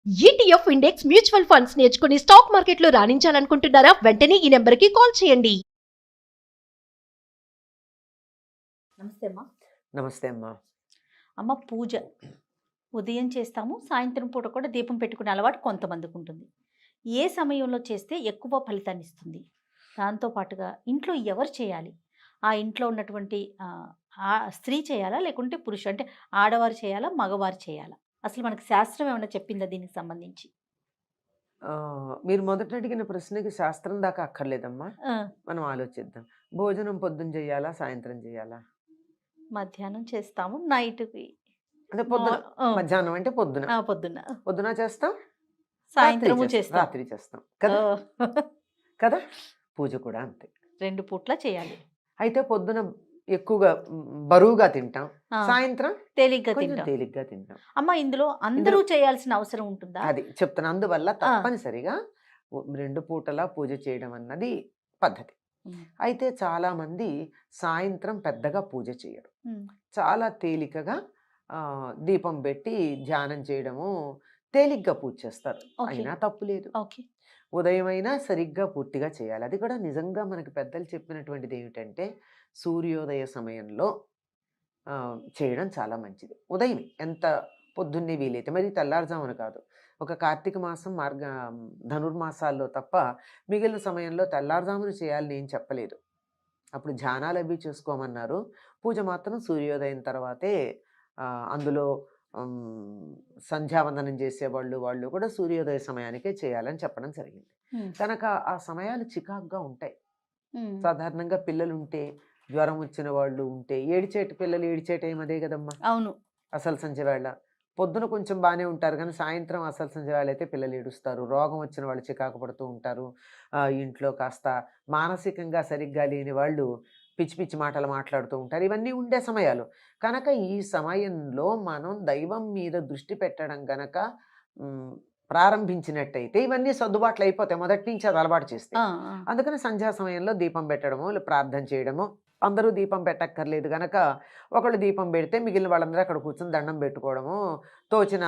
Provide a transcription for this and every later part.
ETF index mutual funds నేర్చుకుని stock మార్కెట్లో రాణించాలనుకుంటున్నారా? వెంటనే ఈ నెంబర్కి కాల్ చేయండి. నమస్తే అమ్మా. నమస్తే అమ్మా. అమ్మ, పూజ ఉదయం చేస్తాము, సాయంత్రం పూట కూడా దీపం పెట్టుకునే అలవాటు కొంతమందికి ఉంటుంది. ఏ సమయంలో చేస్తే ఎక్కువ ఫలితాన్ని ఇస్తుంది? దాంతోపాటుగా ఇంట్లో ఎవరు చేయాలి? ఆ ఇంట్లో ఉన్నటువంటి స్త్రీ చేయాలా, లేకుంటే పురుషుడు, అంటే ఆడవారు చేయాలా, మగవారు చేయాలా? అసలు మనకి శాస్త్రం ఏమైనా చెప్పిందా దీనికి సంబంధించి? మీరు మొదట అడిగిన ప్రశ్నకి శాస్త్రం దాకా అక్కర్లేదమ్మా. ఆ, మనం ఆలోచిద్దాం. భోజనం పొద్దున చేయాలా, సాయంత్రం చేయాలా? మధ్యాహ్నం చేస్తాము, నైట్కి అంటే పొద్దున. మధ్యాహ్నం అంటే పొద్దున. పొద్దున్న పొద్దున చేస్తాం, సాయంత్రము చేస్తాం. రాత్రి చేస్తాం కదా. కదా, పూజ కూడా అంతే. 2 పూట్ల చేయాలి. అయితే పొద్దున ఎక్కువగా బరువుగా తింటాం, ఆ, సాయంత్రం తేలిగ్గా కొంచెం తింటాం. తేలిగ్గా తింటాం. అమ్మ, ఇందులో అందరూ చేయాల్సిన అవసరం ఉంటుందా? అది చెప్తాను. అందువల్ల తప్పనిసరిగా 2 పూటలా పూజ చేయడం అన్నది పద్ధతి. అయితే చాలా మంది సాయంత్రం పెద్దగా పూజ చేయరు. చాలా తేలికగా దీపం పెట్టి ధ్యానం చేయడము, తేలిగ్గా పూజ చేస్తారు. అయినా తప్పు లేదు. ఉదయం అయినా సరిగ్గా పూర్తిగా చేయాలి. అది కూడా నిజంగా మనకి పెద్దలు చెప్పినటువంటిది ఏమిటంటే, సూర్యోదయ సమయంలో చేయడం చాలా మంచిది. ఉదయం ఎంత పొద్దున్నే వీలైతే, మరి తెల్లారుజామున కాదు. ఒక కార్తీక మాసం, ధనుర్మాసాల్లో తప్ప మిగిలిన సమయంలో తెల్లారుజామున చేయాలని ఏం చెప్పలేదు. అప్పుడు ధ్యానాలు అవి చేసుకోమన్నారు. పూజ మాత్రం సూర్యోదయం తర్వాతే. అందులో సంధ్యావందనం చేసేవాళ్ళు వాళ్ళు కూడా సూర్యోదయ సమయానికే చేయాలని చెప్పడం జరిగింది. కనుక ఆ సమయాలు చికాకుగా ఉంటాయి. సాధారణంగా పిల్లలు ఉంటే, జ్వరం వచ్చిన వాళ్ళు ఉంటే, పిల్లలు ఏడిచే టైం అదే కదమ్మా. అవును. అసలు సంధ్య వేళ పొద్దున కొంచెం బాగానే ఉంటారు, కానీ సాయంత్రం అసలు సంధ్య వేళ అయితే పిల్లలు ఏడుస్తారు. రోగం వచ్చిన వాళ్ళు చికాకు పడుతూ ఉంటారు. ఇంట్లో కాస్త మానసికంగా సరిగ్గా లేని వాళ్ళు పిచ్చి పిచ్చి మాటలు మాట్లాడుతూ ఉంటారు. ఇవన్నీ ఉండే సమయాలు. కనుక ఈ సమయంలో మనం దైవం మీద దృష్టి పెట్టడం గనక ప్రారంభించినట్టయితే ఇవన్నీ సర్దుబాట్లు అయిపోతాయి, మొదటి నుంచి అది అలవాటు చేస్తే. అందుకని సంధ్యా సమయంలో దీపం పెట్టడము, ప్రార్థన చేయడము. అందరూ దీపం పెట్టక్కర్లేదు గనక ఒకళ్ళు దీపం పెడితే మిగిలిన వాళ్ళందరూ అక్కడ కూర్చొని దండం పెట్టుకోవడము, తోచిన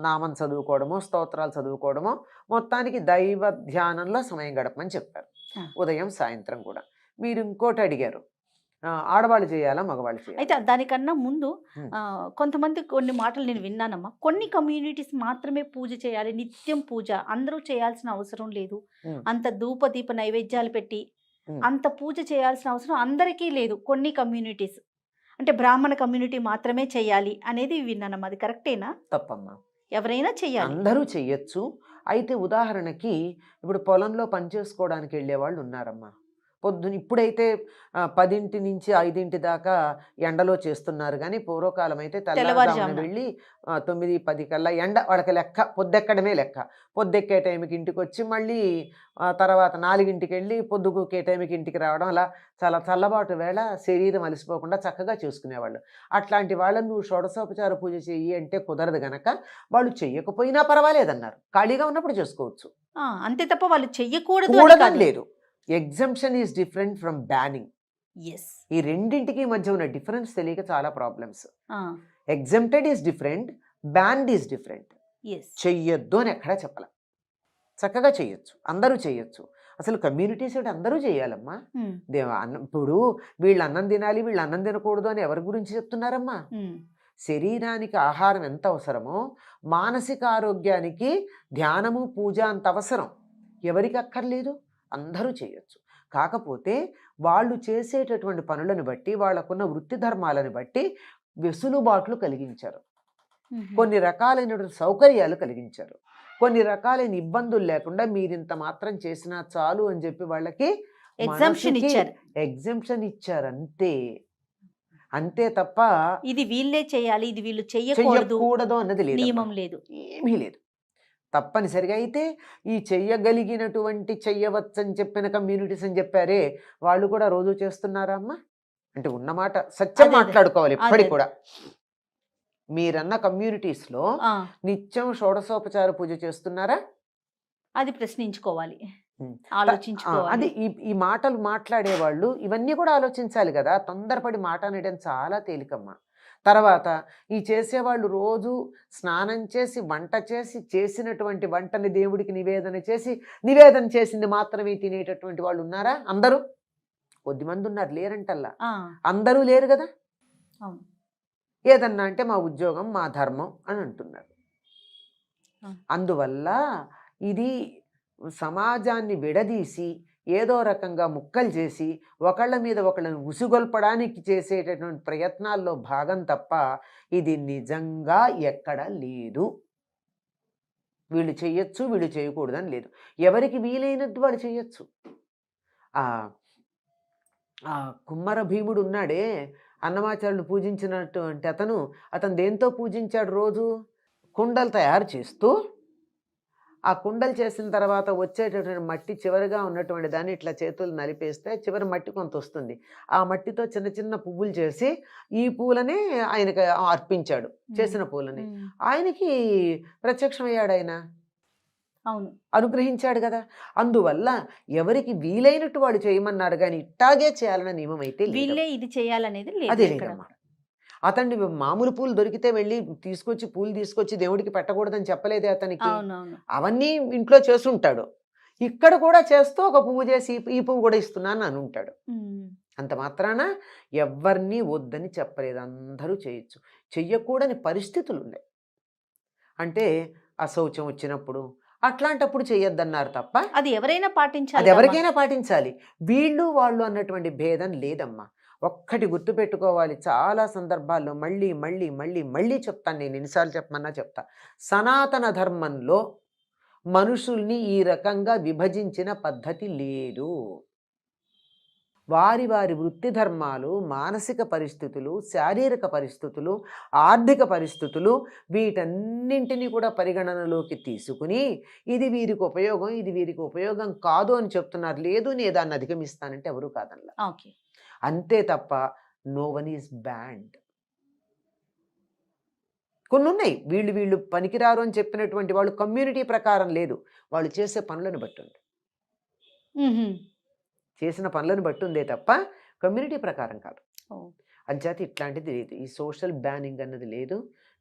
నామం చదువుకోవడము, స్తోత్రాలు చదువుకోవడము, మొత్తానికి దైవ ధ్యానంలో సమయం గడపమని చెప్పారు. ఉదయం సాయంత్రం కూడా. మీరు ఇంకోటి అడిగారు, ఆడవాళ్ళు చేయాలా, మగవాళ్ళు చేయాలి? అయితే దానికన్నా ముందు కొంతమంది కొన్ని మాటలు నేను విన్నానమ్మా. కొన్ని కమ్యూనిటీస్ మాత్రమే పూజ చేయాలి, నిత్యం పూజ, అందరూ చేయాల్సిన అవసరం లేదు, అంత ధూప దీప నైవేద్యాలు పెట్టి అంత పూజ చేయాల్సిన అవసరం అందరికీ లేదు. కొన్ని కమ్యూనిటీస్ అంటే బ్రాహ్మణ కమ్యూనిటీ మాత్రమే చేయాలి అనేది విన్నానమ్మా. అది కరెక్టేనా? తప్పమ్మా. ఎవరైనా చెయ్యాలి, అందరూ చెయ్యొచ్చు. అయితే ఉదాహరణకి ఇప్పుడు పొలంలో పనిచేసుకోవడానికి వెళ్ళే వాళ్ళు ఉన్నారమ్మా. పొద్దున ఇప్పుడైతే 10 నుంచి 5 దాకా ఎండలో చేస్తున్నారు, కానీ పూర్వకాలం అయితే తెల్లవారుజామున వెళ్ళి 9-10 కల్లా ఎండ వాళ్ళకి లెక్క, పొద్దెక్కడమే లెక్క. పొద్దెక్కే టైంకి ఇంటికి వచ్చి మళ్ళీ తర్వాత 4ంటికి వెళ్ళి పొద్దుగుకే టైంకి ఇంటికి రావడం, అలా చాలా చల్లబాటు వేళ శరీరం అలసిపోకుండా చక్కగా చేసుకునేవాళ్ళు. అట్లాంటి వాళ్ళని నువ్వు షోడశోపచార పూజ చెయ్యి అంటే కుదరదు గనక వాళ్ళు చెయ్యకపోయినా పర్వాలేదన్నారు. ఖాళీగా ఉన్నప్పుడు చేసుకోవచ్చు, అంతే తప్ప వాళ్ళు చెయ్యకూడదు లేదు. Assumption is different from banning. ఈ రెండింటికి మధ్య ఉన్న డిఫరెన్స్ తెలియక చాలా problems. Exempted is different, banned is different. చెయ్యొద్దు అని ఎక్కడా చెప్పాల, చక్కగా చెయ్యొచ్చు, అందరూ చెయ్యొచ్చు. అసలు కమ్యూనిటీస్ అంటే అందరూ చేయాలమ్మా. ఇప్పుడు వీళ్ళు అన్నం తినాలి, వీళ్ళు అన్నం తినకూడదు అని ఎవరి గురించి చెప్తున్నారమ్మా? శరీరానికి ఆహారం ఎంత అవసరమో మానసిక ఆరోగ్యానికి ధ్యానము, పూజ అంత అవసరం. ఎవరికి అక్కర్లేదు, అందరూ చేయొచ్చు. కాకపోతే వాళ్ళు చేసేటటువంటి పనులను బట్టి, వాళ్ళకున్న వృత్తి ధర్మాలను బట్టి వెసులుబాట్లు కలిగించారు, కొన్ని రకాలైన సౌకర్యాలు కలిగించారు, కొన్ని రకాలైన ఇబ్బందులు లేకుండా మీరింత మాత్రం చేసినా చాలు అని చెప్పి వాళ్ళకి ఎగ్జంప్షన్ ఇచ్చారు. అంతే తప్ప ఇది వీళ్ళే చేయాలి, ఇది వీళ్ళు చెయ్యకూడదు అన్నది నియమం లేదు, ఏమీ లేదు. తప్పనిసరిగా అయితే ఈ చెయ్యగలిగినటువంటి చెయ్యవచ్చని చెప్పిన కమ్యూనిటీస్ అని చెప్పారే, వాళ్ళు కూడా రోజు చేస్తున్నారా అమ్మా? అంటే ఉన్నమాట సత్యం మాట్లాడుకోవాలి. ఇప్పటికి కూడా మీరన్న కమ్యూనిటీస్లో నిత్యం షోడశోపచార పూజ చేస్తున్నారా? అది ప్రశ్నించుకోవాలి, అది ఈ మాటలు మాట్లాడేవాళ్ళు ఇవన్నీ కూడా ఆలోచించాలి కదా. తొందరపడి మాట అనడం చాలా తేలికమ్మా. తర్వాత ఈ చేసేవాళ్ళు రోజు స్నానం చేసి వంట చేసి చేసినటువంటి వంటని దేవుడికి నివేదన చేసింది మాత్రమే తినేటటువంటి వాళ్ళు ఉన్నారా? అందరూ కొద్దిమంది ఉన్నారు, లేరంటల్లా. అందరూ లేరు కదా. అవును. ఏదన్నా అంటే మా ఉద్యోగం, మా ధర్మం అని అంటున్నారు. అందువల్ల ఇది సమాజాన్ని విడదీసి ఏదో రకంగా ముక్కలు చేసి ఒకళ్ళ మీద ఒకళ్ళని ఉసిగొల్పడానికి చేసేటటువంటి ప్రయత్నాల్లో భాగం తప్ప ఇది నిజంగా ఎక్కడ లేదు. వీళ్ళు చెయ్యొచ్చు, వీళ్ళు చేయకూడదని లేదు. ఎవరికి వీలైనట్టు వాళ్ళు చెయ్యొచ్చు. ఆ కుమ్మర భీముడు ఉన్నాడే, అన్నమాచార్యులు పూజించినట్టు అంటే అతను దేంతో పూజించాడు? రోజు కుండలు తయారు చేస్తూ ఆ కుండలు చేసిన తర్వాత వచ్చేటటువంటి మట్టి చివరిగా ఉన్నటువంటి దాన్ని ఇట్లా చేతులు నలిపేస్తే చివరి మట్టి కొంత వస్తుంది. ఆ మట్టితో చిన్న చిన్న పువ్వులు చేసి ఈ పూలని ఆయనకి అర్పించాడు. చేసిన పూలని ఆయనకి ప్రత్యక్షమయ్యాడు, ఆయన అవును అనుగ్రహించాడు కదా. అందువల్ల ఎవరికి వీలైనట్టు వాళ్ళు చేయమన్నారు, కానీ ఇట్టాగే చేయాలన్న నియమం అయితే వీళ్ళే ఇది చేయాలనేది అదే లేదన్నమాట. అతన్ని మామూలు పూలు దొరికితే వెళ్ళి పూలు తీసుకొచ్చి దేవుడికి పెట్టకూడదని చెప్పలేదే అతనికి. అవన్నీ ఇంట్లో చేసుంటాడు. ఇక్కడ కూడా చేస్తూ ఒక పువ్వు చేసి ఈ పువ్వు కూడా ఇస్తున్నాను అని ఉంటాడు. అంత మాత్రాన ఎవరిని వద్దని చెప్పలేదు, అందరూ చేయొచ్చు. చెయ్యకూడని పరిస్థితులు ఉన్నాయి. అంటే అశౌచం వచ్చినప్పుడు అట్లాంటప్పుడు చెయ్యొద్దన్నారు తప్ప అది ఎవరైనా పాటించాలి, అది ఎవరికైనా పాటించాలి. వీళ్ళు వాళ్ళు అన్నటువంటి భేదం లేదమ్మా. ఒక్కటి గుర్తుపెట్టుకోవాలి, చాలా సందర్భాల్లో మళ్ళీ మళ్ళీ మళ్ళీ మళ్ళీ చెప్తాను, నేను ఎన్నిసార్లు చెప్పమన్నా చెప్తా. సనాతన ధర్మంలో మనుషుల్ని ఈ రకంగా విభజించిన పద్ధతి లేదు. వారి వారి వృత్తి ధర్మాలు, మానసిక పరిస్థితులు, శారీరక పరిస్థితులు, ఆర్థిక పరిస్థితులు వీటన్నింటినీ కూడా పరిగణనలోకి తీసుకుని ఇది వీరికి ఉపయోగం, ఇది వీరికి ఉపయోగం కాదు అని చెప్తున్నారు. లేదు నేను దాన్ని అధిగమిస్తానంటే ఎవరు కాదనలా. ఓకే, అంతే తప్ప నో వన్ ఈజ్ బ్యాండ్. కొన్ని ఉన్నాయి, వీళ్ళు పనికిరారు అని చెప్పినటువంటి వాళ్ళు కమ్యూనిటీ ప్రకారం లేదు, వాళ్ళు చేసే పనులను బట్టి ఉంది. చేసిన పనులను బట్టి ఉందే తప్ప కమ్యూనిటీ ప్రకారం కాదు. అంచేత ఇట్లాంటిది లేదు, ఈ సోషల్ బ్యానింగ్ అన్నది లేదు.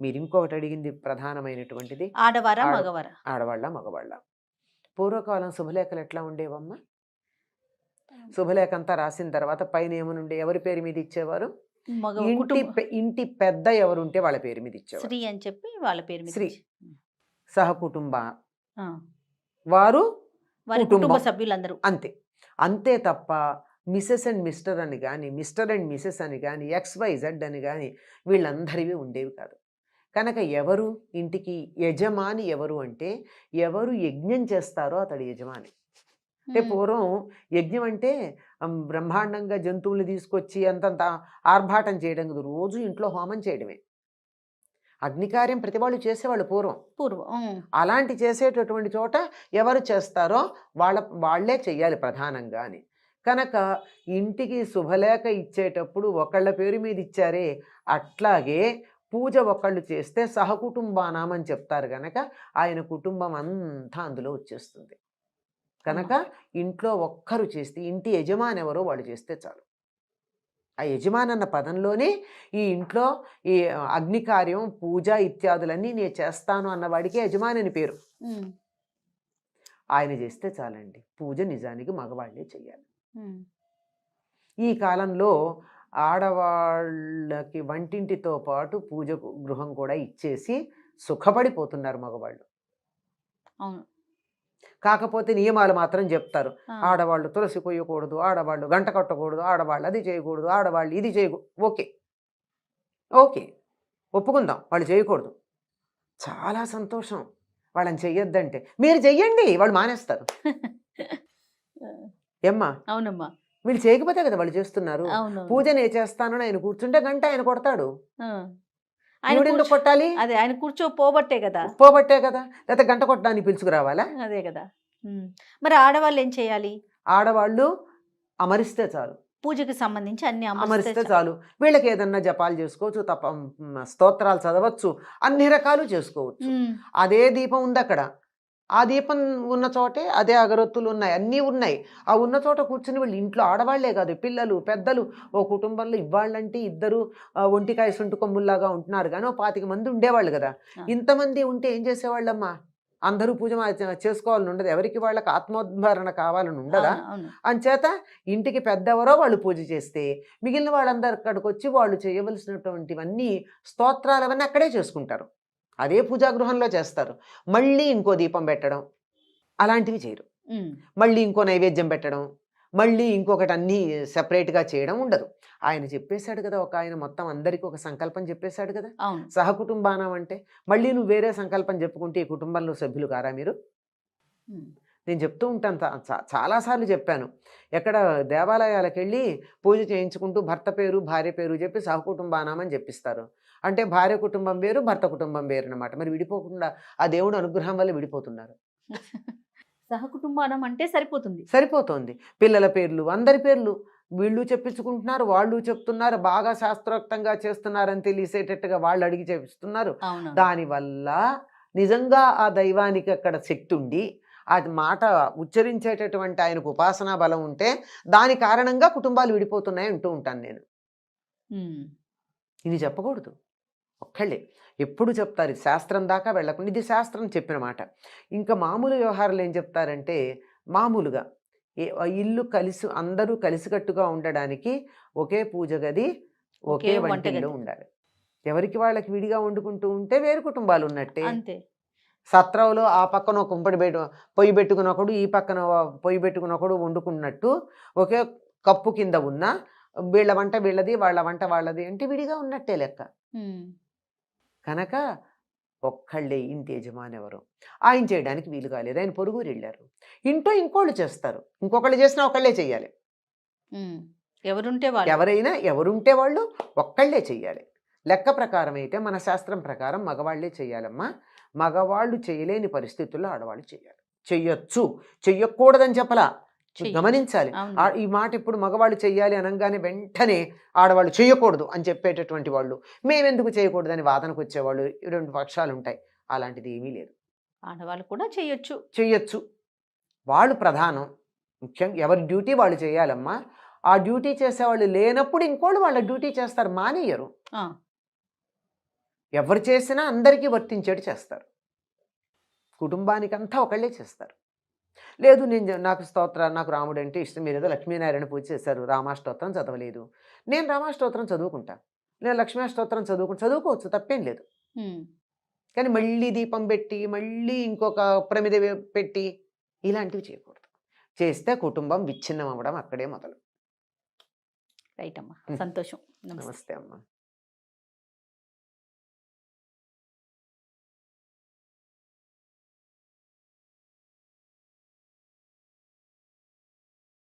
మీరు ఇంకొకటి అడిగింది ప్రధానమైనటువంటిది, ఆడవారా మగవారా? ఆడవాళ్ళ మగవాళ్ళ. పూర్వకాలం శుభలేఖలు ఎట్లా ఉండేవమ్మా? శుభలేఖ అంతా రాసిన తర్వాత పైన ఏమనుండే, ఎవరి పేరు మీద ఇచ్చేవారు? ఇంటి పెద్ద ఎవరుంటే వాళ్ళ పేరు మీద ఇచ్చేవారు. శ్రీ అని చెప్పి వాళ్ళ పేరు మీద. శ్రీ సహకుటుంబ వారు, కుటుంబ సభ్యులందరూ. అంతే తప్ప మిసెస్ అండ్ మిస్టర్ అని కానీ, మిస్టర్ అండ్ మిసెస్ అని కానీ, XYZ అని కానీ వీళ్ళందరివి ఉండేవి కాదు. కనుక ఎవరు ఇంటికి యజమాని ఎవరు అంటే, ఎవరు యజ్ఞం చేస్తారో అతడు యజమాని. అంటే పూర్వం యజ్ఞం అంటే బ్రహ్మాండంగా జంతువులు తీసుకొచ్చి అంతంత ఆర్భాటం చేయడం కాదు, రోజు ఇంట్లో హోమం చేయడమే. అగ్నికార్యం ప్రతి వాళ్ళు చేసేవాళ్ళు పూర్వం. అలాంటి చేసేటటువంటి చోట ఎవరు చేస్తారో వాళ్ళే చెయ్యాలి ప్రధానంగా అని. కనుక ఇంటికి శుభలేఖ ఇచ్చేటప్పుడు ఒకళ్ళ పేరు మీద ఇచ్చారే, అట్లాగే పూజ ఒకళ్ళు చేస్తే సహకుటుంబానామని చెప్తారు. కనుక ఆయన కుటుంబం అంతా అందులో వచ్చేస్తుంది. కనుక ఇంట్లో ఒక్కరు చేస్తే, ఇంటి యజమాని ఎవరో వాళ్ళు చేస్తే చాలు. ఆ యజమాని అన్న పదంలోనే ఈ ఇంట్లో ఈ అగ్నికార్యం, పూజ ఇత్యాదులన్నీ నేను చేస్తాను అన్నవాడికి యజమాని అని పేరు. ఆయన చేస్తే చాలండి. పూజ నిజానికి మగవాళ్ళే చెయ్యాలి. ఈ కాలంలో ఆడవాళ్ళకి వంటింటితో పాటు పూజ గృహం కూడా ఇచ్చేసి సుఖపడిపోతున్నారు మగవాళ్ళు. కాకపోతే నియమాలు మాత్రం చెప్తారు. ఆడవాళ్ళు తులసి కొయ్యకూడదు, ఆడవాళ్ళు గంట కట్టకూడదు, ఆడవాళ్ళు అది చేయకూడదు, ఆడవాళ్ళు ఇది చేయకూడదు. ఓకే ఒప్పుకుందాం, వాళ్ళు చేయకూడదు. చాలా సంతోషం వాళ్ళని చెయ్యొద్దంటే. మీరు చెయ్యండి, వాళ్ళు మానేస్తారు. ఏమ్మా? అవునమ్మా. వీళ్ళు చేయకపోతే కదా వాళ్ళు చేస్తున్నారు. పూజ నేను చేస్తానని ఆయన కూర్చుంటే గంట ఆయన కొడతాడు. ఎందుకు కొట్టాలి? అదే ఆయన పోబట్టే కదా. లేకపోతే గంట కొట్టడానికి పిలుచుకురావాలా? అదే కదా. మరి ఆడవాళ్ళు ఏం చేయాలి? ఆడవాళ్ళు అమరిస్తే చాలు, పూజకి సంబంధించి అన్ని అమరిస్తే చాలు. వీళ్ళకి ఏదన్నా జపాలు చేసుకోవచ్చు, స్తోత్రాలు చదవచ్చు, అన్ని రకాలు చేసుకోవచ్చు. అదే దీపం ఉంది అక్కడ, ఆ దీపం ఉన్న చోటే అదే అగరొత్తులు ఉన్నాయి, అన్నీ ఉన్నాయి. ఆ ఉన్న చోట కూర్చుని వీళ్ళు ఇంట్లో ఆడవాళ్లే కాదు, పిల్లలు పెద్దలు, ఓ కుటుంబంలో ఇవ్వాళ్ళంటే ఇద్దరు ఒంటికాయ సుంటు కొమ్ముల్లాగా ఉంటున్నారు, కానీ ఓ 25 మంది ఉండేవాళ్ళు కదా. ఇంతమంది ఉంటే ఏం చేసేవాళ్ళమ్మా? అందరూ పూజ చేసుకోవాలని ఉండదు, ఎవరికి వాళ్ళకి ఆత్మోద్ధారణ కావాలని ఉండదా? అంచేత ఇంటికి పెద్దెవరో వాళ్ళు పూజ చేస్తే మిగిలిన వాళ్ళందరూ అక్కడికి వచ్చి వాళ్ళు చేయవలసినటువంటివన్నీ స్తోత్రాలు అవన్నీ అక్కడే చేసుకుంటారు, అదే పూజాగృహంలో చేస్తారు. మళ్ళీ ఇంకో దీపం పెట్టడం అలాంటివి చేయరు, మళ్ళీ ఇంకో నైవేద్యం పెట్టడం, మళ్ళీ ఇంకొకటి అన్నీ సెపరేట్గా చేయడం ఉండదు. ఆయన చెప్పేశాడు కదా, ఒక ఆయన మొత్తం అందరికీ ఒక సంకల్పం చెప్పేశాడు కదా, సహకుటుంబానం అంటే. మళ్ళీ నువ్వు వేరే సంకల్పం చెప్పుకుంటే ఈ కుటుంబంలో సభ్యులు కారా మీరు? నేను చెప్తూ ఉంటాను, చాలాసార్లు చెప్పాను. ఎక్కడ దేవాలయాలకు వెళ్ళి పూజ చేయించుకుంటూ భర్త పేరు భార్య పేరు చెప్పి సహకుటుంబానం అని చెప్పిస్తారు. అంటే భార్య కుటుంబం వేరు, భర్త కుటుంబం వేరు అనమాట. మరి విడిపోకుండా ఆ దేవుడు అనుగ్రహం వల్ల విడిపోతున్నారు. సహకుటుంబానం అంటే సరిపోతుంది. పిల్లల పేర్లు, అందరి పేర్లు వీళ్ళు చెప్పించుకుంటున్నారు, వాళ్ళు చెప్తున్నారు, బాగా శాస్త్రోక్తంగా చేస్తున్నారని తెలిసేటట్టుగా వాళ్ళు అడిగి చేపిస్తున్నారు. దానివల్ల నిజంగా ఆ దైవానికి అక్కడ శక్తి ఉండి ఆ మాట ఉచ్చరించేటటువంటి ఆయనకు ఉపాసనా బలం ఉంటే దాని కారణంగా కుటుంబాలు విడిపోతున్నాయి అంటూ ఉంటాను నేను. ఇది చెప్పకూడదు, ఒక్కళ్ళే ఎప్పుడు చెప్తారు, శాస్త్రం దాకా వెళ్ళకుండా. ఇది శాస్త్రం చెప్పిన మాట. ఇంకా మామూలు వ్యవహారాలు ఏం చెప్తారంటే, మామూలుగా ఇల్లు అందరూ కలిసికట్టుగా ఉండడానికి ఒకే పూజ గది, ఒకే వంటిల్లు ఉండాలి. ఎవరికి వాళ్ళకి విడిగా వండుకుంటూ ఉంటే వేరు కుటుంబాలు ఉన్నట్టే. సత్రంలో ఆ పక్కన ఒక పొయ్యి పెట్టుకుని ఒకడు, ఈ పక్కన పొయ్యి పెట్టుకుని ఒకడు వండుకున్నట్టు ఒకే కప్పు కింద ఉన్న వీళ్ళ వంట వీళ్ళది, వాళ్ళ వంట వాళ్ళది అంటే విడిగా ఉన్నట్టే లెక్క. కనుక ఒక్కళ్ళే ఇంటి యజమాని ఎవరు, ఆయన చేయడానికి వీలు కాలేదు, ఆయన పొరుగురు వెళ్ళారు, ఇంట్లో ఇంకోళ్ళు చేస్తారు, ఇంకొకళ్ళు చేసినా ఒకళ్ళే చెయ్యాలి. ఎవరుంటే వాళ్ళు ఒక్కళ్ళే చెయ్యాలి. లెక్క ప్రకారం అయితే మన శాస్త్రం ప్రకారం మగవాళ్లే చెయ్యాలమ్మా. మగవాళ్ళు చేయలేని పరిస్థితుల్లో ఆడవాళ్ళు చెయ్యాలి. చెయ్యొచ్చు, చెయ్యకూడదని చెప్పలా, గమనించాలి. ఈ మాట ఇప్పుడు మగవాళ్ళు చెయ్యాలి అనగానే వెంటనే ఆడవాళ్ళు చేయకూడదు అని చెప్పేటటువంటి వాళ్ళు, మేమెందుకు చేయకూడదని వాదనకు వచ్చేవాళ్ళు 2 పక్షాలు ఉంటాయి. అలాంటిది ఏమీ లేదు, ఆడవాళ్ళు కూడా చెయ్యొచ్చు. వాళ్ళు ప్రధానం, ముఖ్యంగా ఎవరి డ్యూటీ వాళ్ళు చేయాలమ్మా. ఆ డ్యూటీ చేసేవాళ్ళు లేనప్పుడు ఇంకోళ్ళు వాళ్ళ డ్యూటీ చేస్తారు, మానేయరు. ఎవరు చేసినా అందరికీ వర్తించేటి చేస్తారు, కుటుంబానికంతా ఒకళ్ళే చేస్తారు. లేదు నాకు రాముడు అంటే ఇష్టం, మీరు ఏదో లక్ష్మీనారాయణ పూజ చేశారు, రామాష్టోత్రం చదవలేదు, నేను రామాష్టోత్రం చదువుకుంటా, నేను లక్ష్మీష్టోత్రం చదువుకోవచ్చు, తప్పేం లేదు. కానీ మళ్ళీ దీపం పెట్టి మళ్ళీ ఇంకొక ప్రమిద పెట్టి ఇలాంటివి చేయకూడదు. చేస్తే కుటుంబం విచ్ఛిన్నం అవ్వడం అక్కడే మొదలు. రైట్ అమ్మా, సంతోషం. నమస్తే అమ్మా.